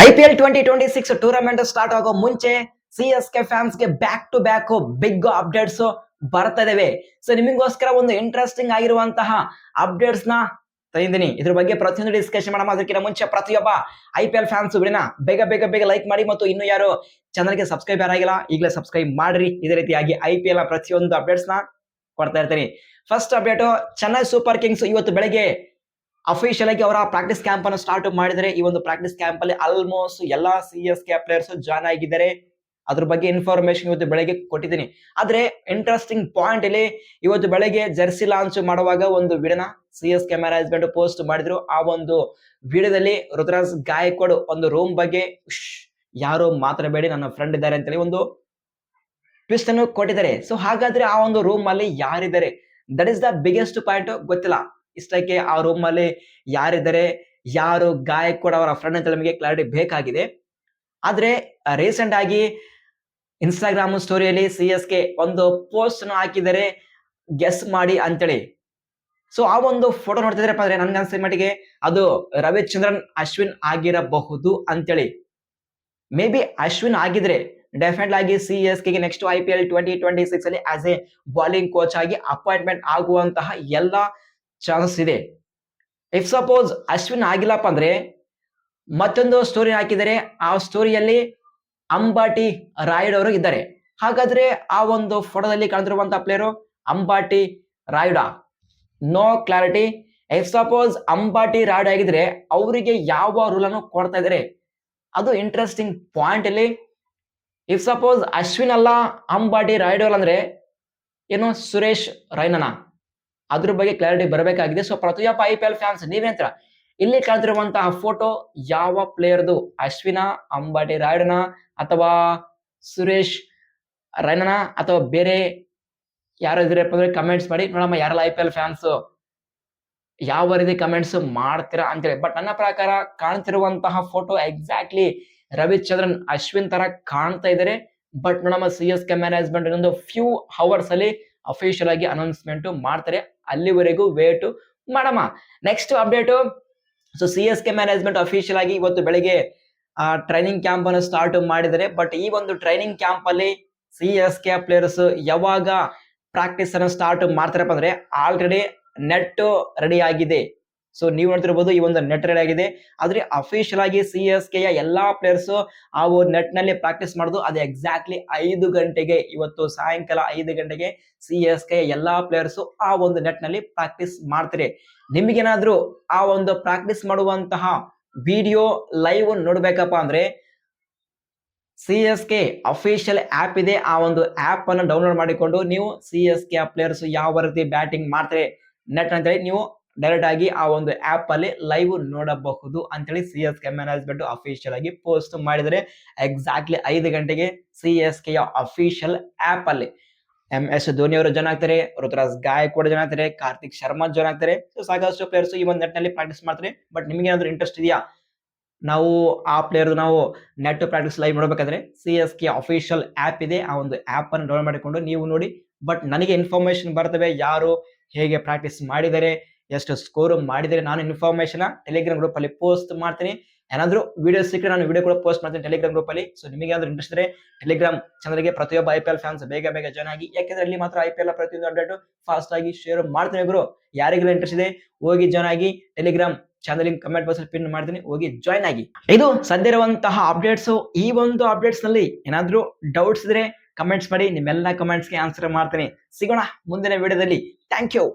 IPL 2026 tournament start ಆಗೋ ಮುಂಚೆ CSK fans ಗೆ back to back big updates ಬರ್ತಾ ಇದಾವೆ. ಸೊ ನಿಮಗೋಸ್ಕರ ಒಂದು ಇಂಟ್ರೆಸ್ಟಿಂಗ್ ಆಗಿರುವಂತಹ ಅಪ್ಡೇಟ್ಸ್ ನ ತಂದಿದ್ದೀನಿ. ಇದ್ರ ಬಗ್ಗೆ ಪ್ರತಿಯೊಂದು ಡಿಸ್ಕಷನ್ ಮಾಡೋಣ. ಅದಕ್ಕಿಂತ ಮುಂಚೆ ಪ್ರತಿಯೊಬ್ಬ IPL ಫ್ಯಾನ್ಸ್ ವಿಡಿಯೋನ ಬೇಗ ಬೇಗ ಬೇಗ ಲೈಕ್ ಮಾಡಿ ಮತ್ತು ಇನ್ನು ಯಾರು ಚಾನಲ್ಗೆ ಸಬ್ಸ್ಕ್ರೈಬ್ ಯಾರಾಗಿಲ್ಲ ಈಗಲೇ ಸಬ್ಸ್ಕ್ರೈಬ್ ಮಾಡ್ರಿ. ಇದೇ ರೀತಿಯಾಗಿ IPL ನ ಪ್ರತಿಯೊಂದು ಅಪ್ಡೇಟ್ಸ್ ನ ಕೊಡ್ತಾ ಇರ್ತೀನಿ. First update, Chennai super Kings ಇವತ್ತು ಬೆಳಗ್ಗೆ ಅಫಿಷಿಯಲ್ ಆಗಿ ಅವರ ಪ್ರಾಕ್ಟೀಸ್ ಕ್ಯಾಂಪ್ ಅನ್ನು ಸ್ಟಾರ್ಟ್ ಮಾಡಿದರೆ. ಈ ಒಂದು ಪ್ರಾಕ್ಟೀಸ್ ಕ್ಯಾಂಪ್ ಅಲ್ಲಿ ಆಲ್ಮೋಸ್ಟ್ ಎಲ್ಲಾ CSK ಪ್ಲೇಯರ್ಸ್ ಜಾಯ್ನ್ ಆಗಿದ್ದಾರೆ. ಅದ್ರ ಬಗ್ಗೆ ಇನ್ಫಾರ್ಮೇಶನ್ ಇವತ್ತು ಬೆಳಗ್ಗೆ ಕೊಟ್ಟಿದ್ದೀನಿ. ಆದ್ರೆ ಇಂಟ್ರೆಸ್ಟಿಂಗ್ ಪಾಯಿಂಟ್ ಇಲ್ಲಿ, ಇವತ್ತು ಬೆಳಗ್ಗೆ ಜರ್ಸಿ ಲಾಂಚ್ ಮಾಡುವಾಗ ಒಂದು ವಿಡಿಯೋನ CSK ಮ್ಯಾನೇಜ್ಮೆಂಟ್ ಪೋಸ್ಟ್ ಮಾಡಿದ್ರು. ಆ ಒಂದು ವಿಡಿಯೋದಲ್ಲಿ ರುತುರಾಜ್ ಗಾಯಕ್ವಾಡ್ ಒಂದು ರೂಮ್ ಬಗ್ಗೆ ಯಾರು ಮಾತಾಡಬೇಡಿ, ನನ್ನ ಫ್ರೆಂಡ್ ಇದ್ದಾರೆ ಅಂತೇಳಿ ಒಂದು ಟ್ವಿಸ್ಟ್ ಅನ್ನು ಕೊಟ್ಟಿದ್ದಾರೆ. ಸೊ ಹಾಗಾದ್ರೆ ಆ ಒಂದು ರೂಮ್ ಅಲ್ಲಿ ಯಾರಿದ್ದಾರೆ, that is the biggest point. ಗೊತ್ತಿಲ್ಲ ಇಷ್ಟಕ್ಕೆ ಆ ರೂಮ್ ಅಲ್ಲಿ ಯಾರಿದ್ದಾರೆ, ಯಾರು ಗಾಯಕ್ವಾಡ್ ಅವರ ಫ್ರೆಂಡ್ ಅಂತ ನಿಮಗೆ ಕ್ಲಾರಿಟಿ ಬೇಕಾಗಿದೆ. ಆದ್ರೆ ರೀಸೆಂಟ್ ಆಗಿ ಇನ್ಸ್ಟಾಗ್ರಾಮ್ ಸ್ಟೋರಿಯಲ್ಲಿ CSK ಒಂದು ಪೋಸ್ಟ್ ಹಾಕಿದರೆ ಗೆಸ್ ಮಾಡಿ ಅಂತೇಳಿ. ಸೊ ಆ ಒಂದು ಫೋಟೋ ನೋಡ್ತಿದ್ರಪ್ಪ ಅಂದ್ರೆ ನನ್ಗೆ ಅನ್ಸಿದ ಮಟ್ಟಿಗೆ ಅದು ರವಿಚಂದ್ರನ್ ಅಶ್ವಿನ್ ಆಗಿರಬಹುದು ಅಂತೇಳಿ. ಮೇ ಬಿ ಅಶ್ವಿನ್ ಆಗಿದ್ರೆ ಡೆಫಿನೆಟ್ ಆಗಿ CSK ಗೆ ನೆಕ್ಸ್ಟ್ IPL 2026 ಅಲ್ಲಿ ಆಸ್ ಎ ಬಾಲಿಂಗ್ ಕೋಚ್ ಆಗಿ ಅಪಾಯಿಂಟ್ಮೆಂಟ್ ಆಗುವಂತಹ ಎಲ್ಲ ಚಾನ್ಸಸ್ ಇದೆ. ಇಫ್ ಸಪೋಸ್ ಅಶ್ವಿನ್ ಆಗಿಲ್ಲಪ್ಪ ಅಂದ್ರೆ ಮತ್ತೊಂದು ಸ್ಟೋರಿ ಹಾಕಿದರೆ, ಆ ಸ್ಟೋರಿಯಲ್ಲಿ ಅಂಬಾಟಿ ರಾಯುಡ್ ಅವರು ಇದ್ದಾರೆ. ಹಾಗಾದ್ರೆ ಆ ಒಂದು ಫೋಟೋದಲ್ಲಿ ಕಾಣ್ತಿರುವಂತಹ player Ambati Rayudu? No clarity. If suppose Ambati Rayudu ಆಗಿದ್ರೆ ಅವರಿಗೆ ಯಾವ ರೂಲ್ ಅನ್ನು ಕೊಡ್ತಾ ಇದ್ದಾರೆ, ಅದು ಇಂಟ್ರೆಸ್ಟಿಂಗ್ ಪಾಯಿಂಟ್ ಇಲ್ಲಿ. ಇಫ್ ಸಪೋಸ್ ಅಶ್ವಿನ್ ಅಲ್ಲ ಅಂಬಾಟಿ ರಾಯುಡ್ ಅಂದ್ರೆ ಏನು ಸುರೇಶ್ ರೈನಾ? ಅದ್ರ ಬಗ್ಗೆ ಕ್ಲಾರಿಟಿ ಬರಬೇಕಾಗಿದೆ. ಸೊ ಪ್ರತಿಯೊಬ್ಬ IPL ಫ್ಯಾನ್ಸ್ ನೀವೇಂತರ ಇಲ್ಲಿ ಕಾಣ್ತಿರುವಂತಹ ಫೋಟೋ ಯಾವ ಪ್ಲೇಯರ್ದು, ಅಶ್ವಿನ, ಅಂಬಾಟಿ ರಾಯುಡ್ನ, ಅಥವಾ ಸುರೇಶ್ ರೈನಾ, ಅಥವಾ ಬೇರೆ ಯಾರು ಇದ್ರಪ್ಪ ಅಂದ್ರೆ ಕಮೆಂಟ್ಸ್ ಮಾಡಿ ನೋಡಮ್ಮ. ಯಾರೆಲ್ಲ IPL ಫ್ಯಾನ್ಸ್ ಯಾವ ರೀತಿ ಕಮೆಂಟ್ಸ್ ಮಾಡ್ತೀರಾ ಅಂತೇಳಿ. ಬಟ್ ನನ್ನ ಪ್ರಕಾರ ಕಾಣ್ತಿರುವಂತಹ ಫೋಟೋ ಎಕ್ಸಾಕ್ಟ್ಲಿ ರವಿಚಂದ್ರನ್ ಅಶ್ವಿನ್ ತರ ಕಾಣ್ತಾ ಇದ್ದಾರೆ. ಬಟ್ ನೋಡಮ್ಮ, CSK ಮ್ಯಾನೇಜ್ಮೆಂಟ್ ಇನ್ನೊಂದು ಫ್ಯೂ ಅವರ್ಸ್ ಅಲ್ಲಿ ಅಫಿಷಿಯಲ್ ಆಗಿ ಅನೌನ್ಸ್ಮೆಂಟ್ ಮಾಡ್ತಾರೆ. ಅಲ್ಲಿವರೆಗೂ ವೇಟ್ ಮಾಡಮ್ಮ. Next update, so CSK management official ಆಗಿ ಇವತ್ತು ಬೆಳಿಗ್ಗೆ ಟ್ರೈನಿಂಗ್ ಕ್ಯಾಂಪ್ ಅನ್ನು ಸ್ಟಾರ್ಟ್ ಮಾಡಿದರೆ. ಬಟ್ ಈ ಒಂದು ಟ್ರೈನಿಂಗ್ ಕ್ಯಾಂಪ್ ಅಲ್ಲಿ CSK ಪ್ಲೇಯರ್ಸ್ ಯಾವಾಗ ಪ್ರಾಕ್ಟೀಸ್ ಅನ್ನು ಸ್ಟಾರ್ಟ್ ಮಾಡ್ತಾರಪ್ಪ ಅಂದ್ರೆ ಆಲ್ರೆಡಿ ನೆಟ್ ರೆಡಿ ಆಗಿದೆ. ಸೊ ನೀವು ನೋಡ್ತಿರ್ಬೋದು, ಈ ಒಂದು ನೆಟ್ ರೆಡಿ ಆಗಿದೆ. ಆದ್ರೆ ಅಫಿಷಿಯಲ್ ಆಗಿ CSK ಯ ಎಲ್ಲಾ ಪ್ಲೇಯರ್ಸ್ ಆ ನೆಟ್ ನಲ್ಲಿ ಪ್ರಾಕ್ಟೀಸ್ ಮಾಡೋದು ಅದು ಎಕ್ಸಾಕ್ಟ್ಲಿ 5 ಗಂಟೆಗೆ, ಇವತ್ತು ಸಾಯಂಕಾಲ 5 ಗಂಟೆಗೆ CSK ಎಲ್ಲಾ ಪ್ಲೇಯರ್ಸ್ ಆ ಒಂದು ನೆಟ್ ನಲ್ಲಿ ಪ್ರಾಕ್ಟೀಸ್ ಮಾಡ್ತಾರೆ. ನಿಮ್ಗೇನಾದ್ರೂ ಆ ಒಂದು ಪ್ರಾಕ್ಟೀಸ್ ಮಾಡುವಂತಹ ವಿಡಿಯೋ ಲೈವ್ ನೋಡ್ಬೇಕಪ್ಪ ಅಂದ್ರೆ CSK ಅಫಿಷಿಯಲ್ ಆಪ್ ಇದೆ. ಆ ಒಂದು ಆಪ್ ಅನ್ನು ಡೌನ್ಲೋಡ್ ಮಾಡಿಕೊಂಡು ನೀವು CSK ಪ್ಲೇಯರ್ಸ್ ಯಾವ ರೀತಿ ಬ್ಯಾಟಿಂಗ್ ಮಾಡ್ತಾರೆ ನೆಟ್ ಅಂತೇಳಿ ನೀವು ಡೈರೆಕ್ಟ್ ಆಗಿ ಆ ಒಂದು ಆಪ್ ಅಲ್ಲಿ ಲೈವ್ ನೋಡಬಹುದು ಅಂತೇಳಿ CSK ಮ್ಯಾನೇಜ್ಮೆಂಟ್ ಅಫಿಷಿಯಲ್ ಆಗಿ ಪೋಸ್ಟ್ ಮಾಡಿದರೆ. ಎಕ್ಸಾಕ್ಟ್ಲಿ 5 ಗಂಟೆಗೆ CSK ಯ ಅಫಿಷಿಯಲ್ ಆಪ್ ಅಲ್ಲಿ MS ಧೋನಿ ಅವರು ಜಾಯ್ನ್ ಆಗ್ತಾರೆ, ರುತುರಾಜ್ ಗಾಯಕ್ವಾಡ್ ಜಾಯ್ನ್ ಆಗ್ತಾರೆ, ಕಾರ್ತಿಕ್ ಶರ್ಮಾ ಜಾಯ್ನ್ ಆಗ್ತಾರೆ. ಸೊ ಸಾಕಷ್ಟು ಪ್ಲೇಯರ್ಸ್ ಈ ಒಂದು ನೆಟ್ ನಲ್ಲಿ ಪ್ರಾಕ್ಟೀಸ್ ಮಾಡ್ತಾರೆ. ಬಟ್ ನಿಮ್ಗೆ ಏನಾದ್ರು ಇಂಟ್ರೆಸ್ಟ್ ಇದೆಯಾ, ನಾವು ಆ ಪ್ಲೇಯರ್ ನಾವು ನೆಟ್ ಪ್ರಾಕ್ಟೀಸ್ ಲೈವ್ ನೋಡ್ಬೇಕಾದ್ರೆ CSK ಅಫಿಷಿಯಲ್ ಆಪ್ ಇದೆ. ಆ ಒಂದು ಆಪ್ ಅನ್ನು ಡೌನ್ಲೋಡ್ ಮಾಡಿಕೊಂಡು ನೀವು ನೋಡಿ. ಬಟ್ ನನಗೆ ಇನ್ಫಾರ್ಮೇಶನ್ ಬರ್ತವೆ ಯಾರು ಹೇಗೆ ಪ್ರಾಕ್ಟೀಸ್ ಮಾಡಿದ್ದಾರೆ, ಎಷ್ಟು ಸ್ಕೋರ್ ಮಾಡಿದರೆ. ನಾನು ಇನ್ಫಾರ್ಮೇಶನ್ ಟೆಲಿಗ್ರಾಮ್ ಗ್ರೂಪ್ ಅಲ್ಲಿ ಪೋಸ್ಟ್ ಮಾಡ್ತೀನಿ. ಏನಾದ್ರು ವಿಡಿಯೋ ಸಿಕ್ಕರೆ ನಾನು ವಿಡಿಯೋ ಕೂಡ ಪೋಸ್ಟ್ ಮಾಡ್ತೀನಿ ಟೆಲಿಗ್ರಾಮ್ ಗ್ರೂಪ್ ಅಲ್ಲಿ. ಸೊ ನಿಮಗೆ ಏನಾದ್ರು ಇಂಟ್ರೆಸ್ಟ್ ಇದ್ರೆ ಟೆಲಿಗ್ರಾಮ್ ಚಾನಲ್ಗೆ ಪ್ರತಿಯೊಬ್ಬ IPL ಫ್ಯಾನ್ಸ್ ಬೇಗ ಬೇಗ ಜಾಯ್ನ್ ಆಗಿ. ಯಾಕಂದ್ರೆ ಅಲ್ಲಿ ಮಾತ್ರ IPL ಪ್ರತಿಯೊಂದು ಅಪ್ಡೇಟ್ ಫಾಸ್ಟ್ ಆಗಿ ಶೇರ್ ಮಾಡ್ತೀನಿ ಗುರು. ಯಾರಿಗೆಲ್ಲ ಇಂಟ್ರೆಸ್ಟ್ ಇದೆ ಹೋಗಿ ಜಾಯ್ನ್ ಆಗಿ. Telegram channel link comment box ಅಲ್ಲಿ ಪಿನ್ ಮಾಡ್ತೀನಿ, ಹೋಗಿ ಜಾಯ್ನ್ ಆಗಿ. ಇದು ಸದ್ಯ ಇರುವಂತಹ ಅಪ್ಡೇಟ್ಸ್. ಈ ಒಂದು ಅಪ್ಡೇಟ್ಸ್ ನಲ್ಲಿ ಏನಾದ್ರು ಡೌಟ್ಸ್ ಇದ್ರೆ ಕಮೆಂಟ್ಸ್ ಮಾಡಿ, ನಿಮ್ಮೆಲ್ಲ ಕಮೆಂಟ್ಸ್ಗೆ ಆನ್ಸರ್ ಮಾಡ್ತೀನಿ. ಸಿಗೋಣ ಮುಂದಿನ ವಿಡಿಯೋದಲ್ಲಿ. Thank you.